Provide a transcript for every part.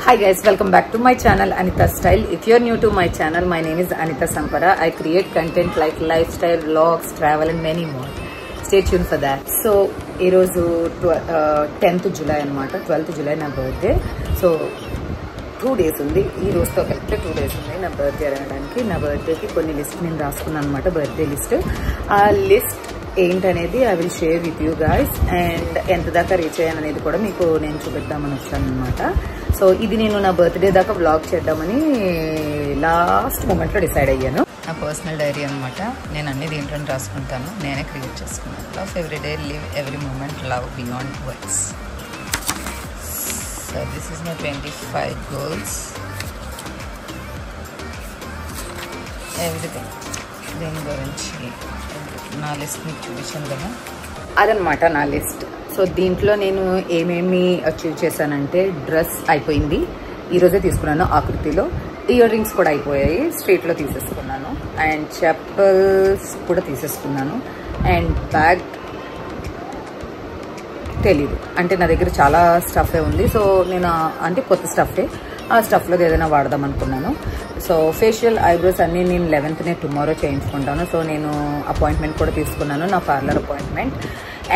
Hi guys, welcome back to my channel Anita Style. If you're new to my channel, my name is Anita Sampara. I create content like lifestyle, vlogs, travel and many more. Stay tuned for that. So, ఈరోజు 10th July అన్నమాట. 12th July నా birthday. So 2 days ఉంది. ఈ రోజుతో కలిపి 2 days ఉంది నా birthday అనడానికి. నా బర్త్డేకి కొన్ని లిస్ట్ నేను రాసుకున్నాను అనమాట, బర్త్డే లిస్ట్. ఆ లిస్ట్ ఏంటనేది I will share with you guys. And ఎంత దాకా రీచ్ అయ్యాను అనేది కూడా మీకు నేను చూపిద్దామని వచ్చాను అనమాట. సో ఇది నేను నా బర్త్డే దాకా వ్లాగ్ చేద్దామని లాస్ట్ మూమెంట్లో డిసైడ్ అయ్యాను. నా పర్సనల్ డైరీ అనమాట. నేను అన్ని దీంట్లో రాసుకుంటాను, నేనే క్రియేట్ చేసుకున్నాను. Love every day, live every moment, love beyond words. So this is my 25 goals. Everything దీని గురించి నా లిస్ట్ మీకు చూపించాను కదా, అదనమాట నా లిస్ట్. సో దీంట్లో నేను ఏమేమి అచీవ్ చేశానంటే, డ్రెస్ అయిపోయింది, ఈరోజే తీసుకున్నాను ఆకృతిలో. ఇయర్ రింగ్స్ కూడా అయిపోయాయి, స్ట్రీట్లో తీసేసుకున్నాను. అండ్ చెప్పల్స్ కూడా తీసేసుకున్నాను. అండ్ బ్యాగ్ తెలీదు, అంటే నా దగ్గర చాలా స్టఫే ఉంది. సో నేను అంటే కొత్త స్టఫే, ఆ స్టఫ్లో ఏదైనా వాడదాం అనుకున్నాను. సో ఫేషియల్, ఐబ్రోస్ అన్నీ నేను 11th టుమారో చేయించుకుంటాను. సో నేను అపాయింట్మెంట్ కూడా తీసుకున్నాను, నా పార్లర్ అపాయింట్మెంట్.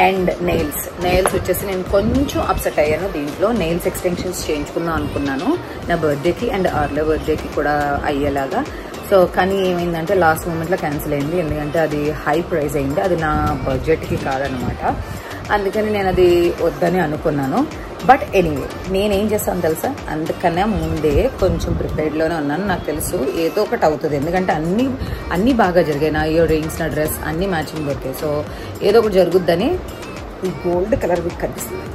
అండ్ నెయిల్స్ వచ్చేసి నేను కొంచెం అప్సెట్ అయ్యాను దీంట్లో. నెయిల్స్ ఎక్స్టెన్షన్స్ చేయించుకుందాం అనుకున్నాను నా బర్త్డేకి అండ్ ఆర్లే బర్త్డేకి కూడా అయ్యేలాగా. సో కానీ ఏమైందంటే లాస్ట్ మూమెంట్లో క్యాన్సిల్ అయింది, ఎందుకంటే అది హై ప్రైస్ అయింది, అది నా బడ్జెట్కి కాదనమాట. అందుకని నేను అది వద్దని అనుకున్నాను. బట్ ఎనీవే నేనేం చేస్తాను తెలుసా, అందుకనే ముందే కొంచెం ప్రిపేర్డ్లోనే ఉన్నాను. నాకు తెలుసు ఏదో ఒకటి అవుతుంది, ఎందుకంటే అన్నీ బాగా జరిగాయి. నా ఇయర్ రింగ్స్, నా డ్రెస్ అన్నీ మ్యాచింగ్ దొరికాయి. సో ఏదో ఒకటి జరుగుద్దని ఈ గోల్డ్ కలర్ మీకు కనిపిస్తుంది,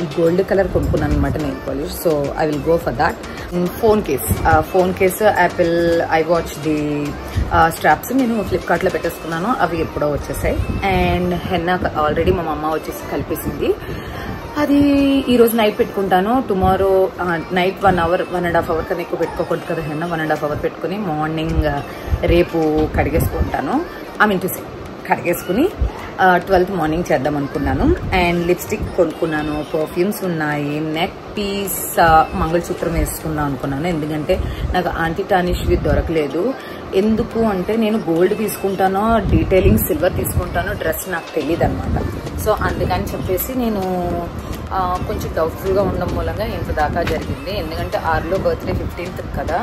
ఈ గోల్డ్ కలర్ కొనుక్కున్నాను అనమాట nail polish. So I will go for that. Phone case Apple iWatch the straps నేను ఫ్లిప్కార్ట్లో పెట్టేసుకున్నాను, అవి ఎప్పుడో వచ్చేసాయి. అండ్ హెన్నా ఆల్రెడీ మా అమ్మ వచ్చేసి కలిపేసింది, అది ఈరోజు నైట్ పెట్టుకుంటాను. టుమారో నైట్ 1.5 hour కన్నా ఎక్కువ పెట్టుకోకూడదు కదా హెన్నా. 1.5 hour పెట్టుకుని మార్నింగ్ రేపు కడిగేసుకుంటాను. కడిగేసుకుని 12th మార్నింగ్ చేద్దాం అనుకున్నాను. అండ్ లిప్స్టిక్ కొనుక్కున్నాను, పర్ఫ్యూమ్స్ ఉన్నాయి, నెక్ పీస్, మంగళసూత్రం వేసుకుందాం అనుకున్నాను. ఎందుకంటే నాకు ఆంటీ టానిష్వి దొరకలేదు. ఎందుకు అంటే నేను గోల్డ్ తీసుకుంటానో డీటెయిలింగ్ సిల్వర్ తీసుకుంటానో డ్రెస్ నాకు తెలియదు అనమాట. సో అందుకని చెప్పేసి నేను కొంచెం డౌట్ఫుల్గా ఉండడం మూలంగా ఇంత దాకా జరిగింది. ఎందుకంటే ఆర్లో బర్త్డే 15th కదా,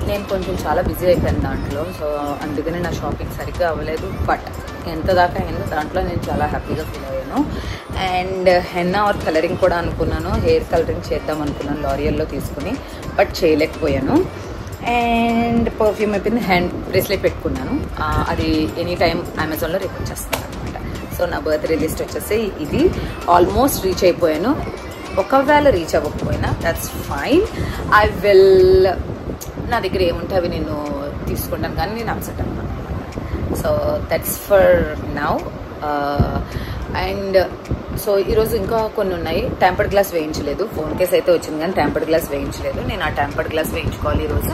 నేను కొంచెం చాలా బిజీ అయిపోయాను దాంట్లో. సో అందుకని నా షాపింగ్ సరిగ్గా అవ్వలేదు. బట్ ఎంత దాకా అయిందో దాంట్లో నేను చాలా హ్యాపీగా ఫీల్ అయ్యాను. అండ్ హెన్నా ఆర్ కలరింగ్ కూడా అనుకున్నాను, హెయిర్ కలరింగ్ చేద్దాం అనుకున్నాను లారియల్లో తీసుకుని, బట్ చేయలేకపోయాను. అండ్ పర్ఫ్యూమ్ అయిపోయింది. హ్యాండ్ బ్రేస్లెట్ పెట్టుకున్నాను, అది ఎనీ టైం అమెజాన్లో రేపు వచ్చేస్తుంది అనమాట. సో నా బర్త్డే లిస్ట్ వచ్చేసి ఇది. ఆల్మోస్ట్ రీచ్ అయిపోయాను. ఒకవేళ రీచ్ అవ్వకపోయినా దట్స్ ఫైన్. ఐ విల్, నా దగ్గర ఏముంటే అవి నేను తీసుకుంటాను, కానీ నేను అప్సెట్ అన్నాను అనమాట. So that's for now. And so ఈరోజు ఇంకా కొన్ని ఉన్నాయి. టెంపర్డ్ గ్లాస్ వేయించలేదు, ఫోన్ కేస్ అయితే వచ్చింది కానీ టెంపర్డ్ గ్లాస్ వేయించలేదు. నేను ఆ టెంపర్డ్ గ్లాస్ వేయించుకోవాలి ఈరోజు.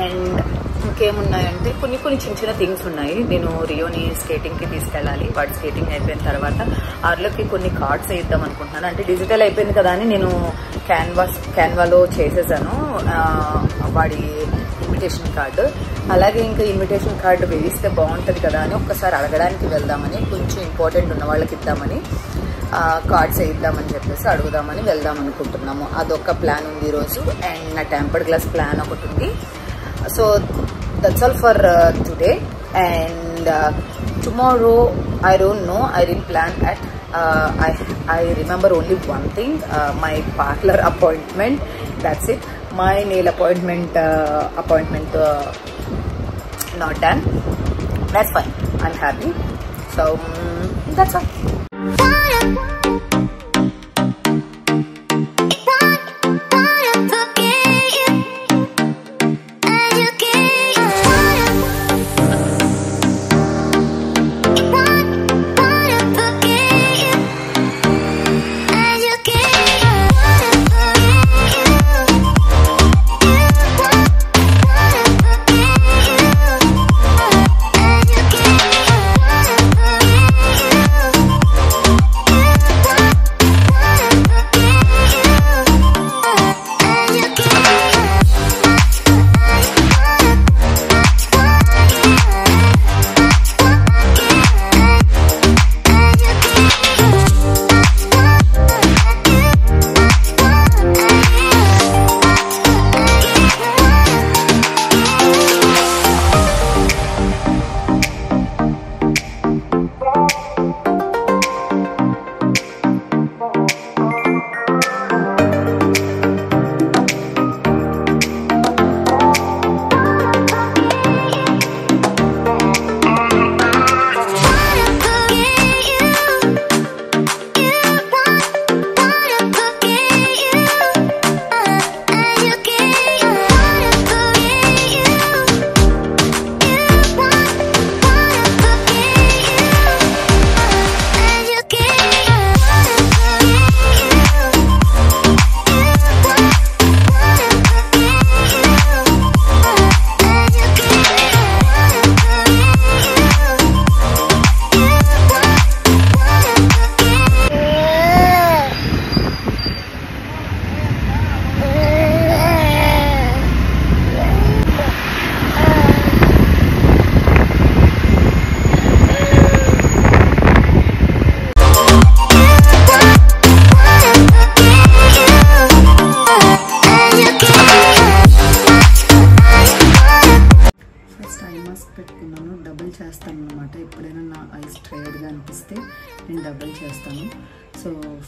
అండ్ ఇంకేమున్నాయంటే కొన్ని చిన్న చిన్న థింగ్స్ ఉన్నాయి. నేను రియోని స్కేటింగ్కి తీసుకెళ్ళాలి. వాడి స్కేటింగ్ అయిపోయిన తర్వాత ఆర్లోకి కొన్ని కార్డ్స్ వేద్దాం అనుకుంటున్నాను. అంటే డిజిటల్ అయిపోయింది కదా అని నేను క్యాన్వాలో చేసేసాను వాడి ఇన్విటేషన్ కార్డు. అలాగే ఇంకా ఇన్విటేషన్ కార్డు వేయిస్తే బాగుంటుంది కదా అని ఒక్కసారి అడగడానికి వెళ్దామని, కొంచెం ఇంపార్టెంట్ ఉన్న వాళ్ళకి ఇద్దామని, కార్డ్స్ వేయిద్దామని చెప్పేసి అడుగుదామని వెళ్దాం అనుకుంటున్నాము. అదొక ప్లాన్ ఉంది ఈరోజు. అండ్ నా టెంపర్డ్ గ్లాస్ ప్లాన్ ఒకటి ఉంది. So that's all for today. And tomorrow I don't know, I didn't plan at I remember only one thing, my parlor appointment, that's it. My nail appointment not done. That's fine, I'm happy. So that's all.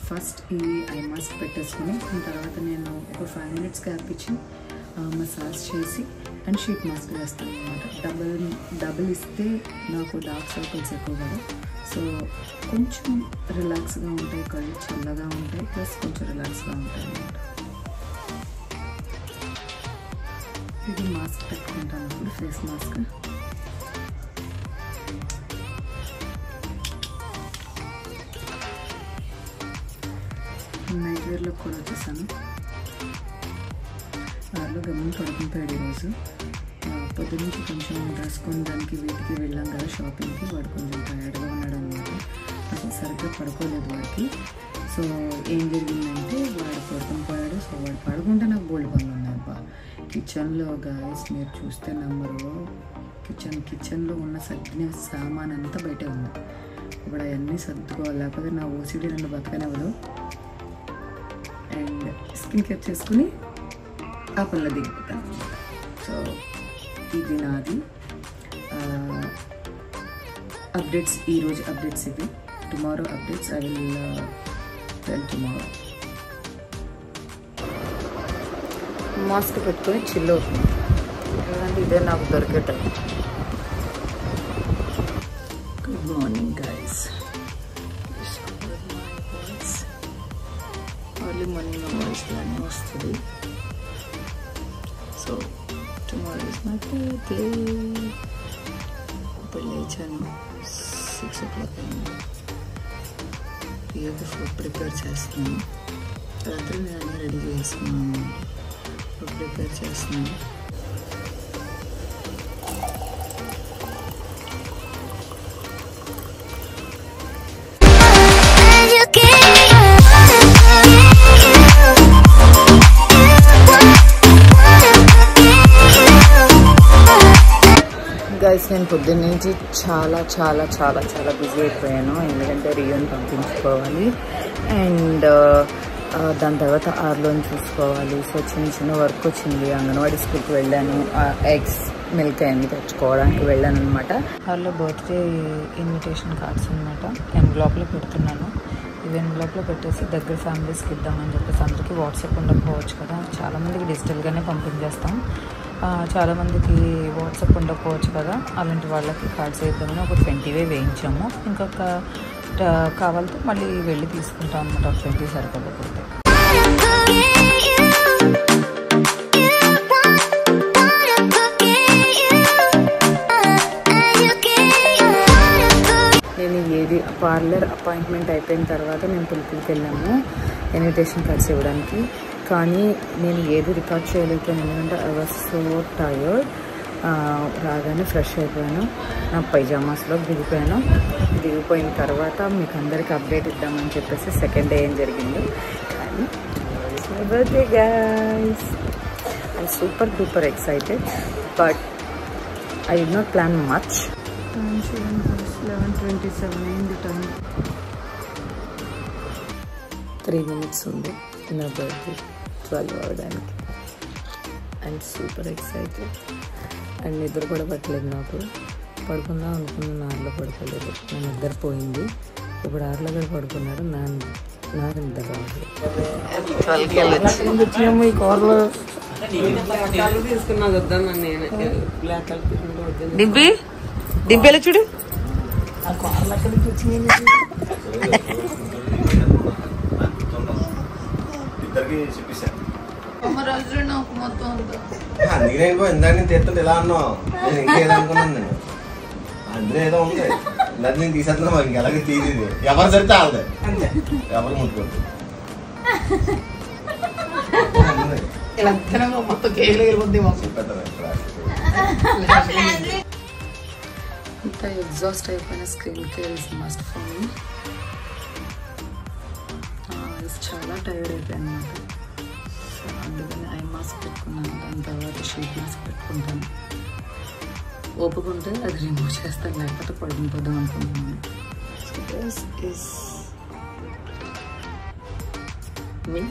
First ఈ eye mask పెట్టేసుకుని తర్వాత నేను ఒక 5 minutes gap ఇచ్చి massage చేసి and sheet mask వేస్తాను అనమాట. Double ఇస్తే నాకు డార్క్ సర్కిల్స్ ఎక్కువ కదా, సో కొంచెం రిలాక్స్గా ఉంటాయి, కళ్ళు చల్లగా ఉంటాయి, ప్లస్ కొంచెం రిలాక్స్గా ఉంటాయి అన్నమాట. ఇది మాస్క్ పెట్టుకుంటాను ఇప్పుడు, ఫేస్ మాస్క్. నైట్ వేర్లో కూడా వచ్చేసాను. కార్లో గమనం పడుకుంటాడు ఈరోజు. పొద్దున్నుంచి కొంచెం డ్రెస్ కొనడానికి వీటికి వెళ్ళాం కదా షాపింగ్కి, వాడు కొంచెం టైర్డ్గా ఉన్నాడు అనమాట. అసలు సరిగ్గా పడుకోలేదు వాడికి. సో ఏం జరిగిందంటే వాడు పడుకుని పోయాడు. సో వాడు పడుకుంటే నాకు బోల్డ్ పనులు ఉన్నాయి అబ్బా. కిచెన్లో గాయస్ మీరు చూస్తే నమ్మరు, కిచెన్లో ఉన్న సగ్గిన సామాన్ అంతా బయటే ఉంది. ఇప్పుడు అవన్నీ సర్దుకోవాలి, లేకపోతే నా ఓసిడి నన్ను బతకనివ్వదు. అండ్ స్కిన్ కేర్ చేసుకుని ఆ పనులు దిగిపోతాను. సో ఇది నాది అప్డేట్స్, ఈరోజు అప్డేట్స్ ఇవి. Tomorrow updates I will tell tomorrow. Mask పెట్టుకొని చిల్ అవుతుంది, ఎందుకంటే ఇదే నాకు దొరికే time. Good morning guys. Early morning voice లానే వస్తుంది. So tomorrow is my birthday. ఇప్పుడు లేచాను 6 o'clock అయింది. ఏదో ఫుడ్ ప్రిపేర్ చేస్తున్నాను. రాత్రి నేను అన్నీ రెడీ చేసుకున్నాను, ఫుడ్ ప్రిపేర్ చేస్తున్నాను. గైస్ నేను పొద్దున్న నుంచి చాలా చాలా చాలా చాలా బిజీ అయిపోయాను, ఎందుకంటే రియోని పంపించుకోవాలి అండ్ దాని తర్వాత ఆర్లోని చూసుకోవాలి. సో చిన్న వర్క్ వచ్చింది. అంగన్వాడీ స్కూల్కి వెళ్ళాను, ఎగ్స్ మిల్క్ అన్ని తెచ్చుకోవడానికి వెళ్ళాను అనమాట. ఆర్లో బర్త్డే ఇన్విటేషన్ కార్డ్స్ అనమాట ఎన్వెలాప్లో పెడుతున్నాను. ఇవి ఎన్వెలాప్లో పెట్టేసి దగ్గర ఫ్యామిలీస్కి ఇద్దామని చెప్పేసి, అందరికీ వాట్సాప్ ఉండకపోవచ్చు కదా, చాలామందికి డిజిటల్గానే పంపించేస్తాం. చాలామందికి వాట్సాప్ ఉండకపోవచ్చు కదా, అలాంటి వాళ్ళకి కార్డ్స్ వేద్దామని ఒక 20 వేయించాము. ఇంకొక కావాలంటే మళ్ళీ వెళ్ళి తీసుకుంటాం అనమాట. 20 సరిపడకపోతే. నేను ఏది పార్లర్ అపాయింట్మెంట్ అయిపోయిన తర్వాత నేను పులికి వెళ్ళాము ఇన్విటేషన్ కార్డ్స్ ఇవ్వడానికి. కానీ నేను ఏది రికార్డ్ చేయలేకపోయాను, ఎందుకంటే ఐ వాజ్ సో టైర్డ్. రాగానే ఫ్రెష్ అయిపోయాను, నా పైజామాస్లో దిగిపోయిన తర్వాత మీకు అందరికీ అప్డేట్ ఇద్దామని చెప్పేసి సెకండ్ డే ఏం జరిగింది. కానీ my birthday guys, I'm super duper excited, but I did not plan much. 11:27 అయింది టైం. 3 minutes ఉంది నా బర్త్డే 12 అవ్వడానికి. ఐఎమ్ సూపర్ ఎక్సైటెడ్ అండ్ నిద్ర కూడా పట్టలేదు నాకు. పడుకుందాం అనుకున్న ఆరులో పడుకోలేదు, నా నిద్ర పోయింది. ఇప్పుడు ఆరులో కూడా పడుకున్నాడు, నాకు నిద్ర రావట్లేదు. ఈ కూరలో తీసుకున్నా వద్దాను నేను. దిబ్బేలా చూడు, ఆ కూరలు అక్కడి నుంచి వచ్చింది. అందుకే ఇందాక నేను తీస్తుంటే ఇలా అన్నావు, నేను ఇంకేదో అనుకున్నాను. నేను అందులో ఏదో ఉంది, ఇందాక నేను తీసేస్తున్నా, మాకు ఇంకెలాగే తీసేది ఎవరు సరితే వాళ్ళదే, ఎవరు ముట్టుకోండి. ఇంత ఎగ్జాస్ట్ అయిపోయిన skin care is must for me. చాలా టైర్డ్ అయిపోయాను అనమాట. సో అందుకని ఐ మాస్క్ పెట్టుకున్నాను, దాని తర్వాత షీట్ మాస్క్ పెట్టుకుంటాను. ఓపుకుంటే అది రిమూవ్ చేస్తాను, లేకపోతే పడుకుంటుందాం అనుకుంటున్నాను. So this is me.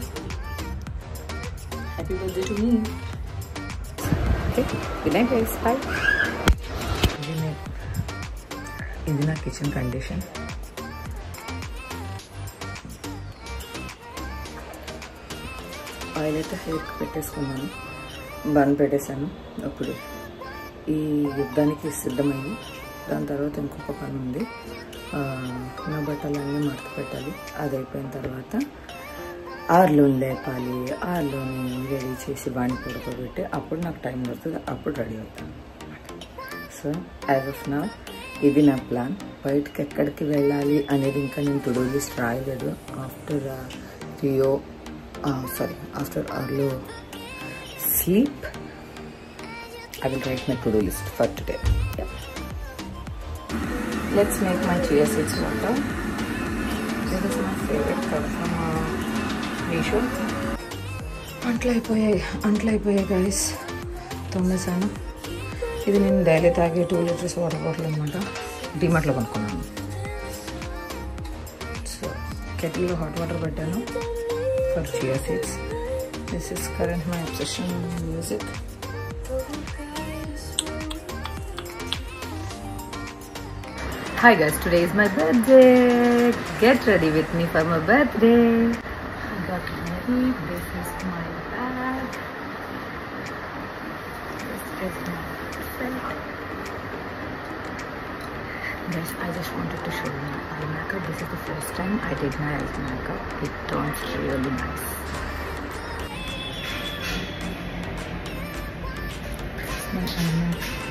Happy birthday to me. Okay, good night guys, bye. ఇది నా కిచెన్ కండిషన్. ఆయిల్ అయితే హెయిర్కి పెట్టేసుకున్నాను, బన్ పెట్టేశాను. అప్పుడు ఈ యుద్ధానికి సిద్ధమైంది. దాని తర్వాత ఇంకొక పని ఉంది, నా బట్టలన్నీ మడత పెట్టాలి. అది అయిపోయిన తర్వాత ఆర్లోని లేపాలి, ఆర్లోని రెడీ చేసి వాడిని పడుకోబెట్టి అప్పుడు నాకు టైం పడుతుంది, అప్పుడు రెడీ అవుతాను. సో యాజ్ ఆఫ్ నౌ ఇది నా ప్లాన్. బయటకి ఎక్కడికి వెళ్ళాలి అనేది ఇంకా నేను టు డూ లిస్ట్ రాయలేదు. ఆఫ్టర్ ఆర్లో sleep I will write my to-do list for today. Yep. Let's make my chia seeds water. This is my favorite cup from Meesho. అంట్లయిపోయాయి గైస్. తొమ్మేసాను. ఇది నేను డైలీ తాగే 2 లీటర్స్ వాటర్ బాటిల్ అనమాట. డిమార్ట్లో కొనుక్కున్నాను. So కెటిల్లో hot water పెట్టాను for chia seeds. This is current my obsession music. Hi guys, today is my birthday. Get ready with me for my birthday. I got married. This is my bag. This is my set. Guys, I just wanted to show you my eye makeup. This is the first time I did my eye makeup. It turns really nice. My eye makeup.